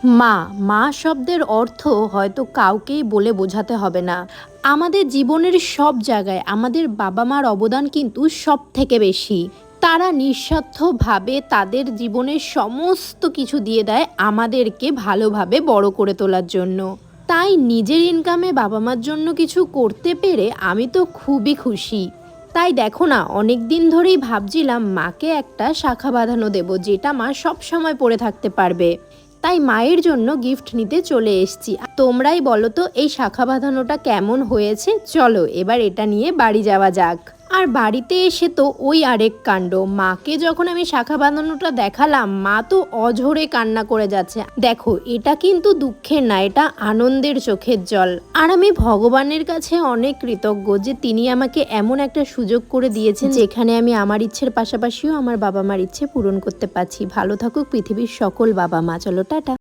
মা মা শব্দের অর্থ হয়তো কাউকেই বলে বোঝাতে হবে না। আমাদের জীবনের সব জায়গায় আমাদের বাবা মার অবদান কিন্তু সব থেকে বেশি। তারা নিঃস্বার্থভাবে তাদের জীবনের সমস্ত কিছু দিয়ে দেয় আমাদেরকে ভালোভাবে বড় করে তোলার জন্য। তাই নিজের ইনকামে বাবা মার জন্য কিছু করতে পেরে আমি তো খুবই খুশি। তাই দেখো না, অনেক দিন ধরেই ভাবছিলাম মাকে একটা শাখা বাঁধানো দেব, যেটা মা সব সময় পরে থাকতে পারবে। তাই মায়ের জন্য গিফট নিতে চলে এসেছি। তোমরাই বলো তো এই শাখা বাঁধানোটা কেমন হয়েছে। চলো এবার এটা নিয়ে বাড়ি যাওয়া যাক। আর বাড়িতে এসে তো ওই আরেক কাণ্ড, মাকে যখন আমি শাখা বাঁধানোটা দেখালাম মা তো অঝরে কান্না করে যাচ্ছে। দেখো এটা কিন্তু দুঃখের না, এটা আনন্দের চোখের জল। আর আমি ভগবানের কাছে অনেক কৃতজ্ঞ যে তিনি আমাকে এমন একটা সুযোগ করে দিয়েছেন যেখানে আমি আমার ইচ্ছের পাশাপাশিও আমার বাবা মার ইচ্ছে পূরণ করতে পারছি। ভালো থাকুক পৃথিবীর সকল বাবা মা। চলো টাটা।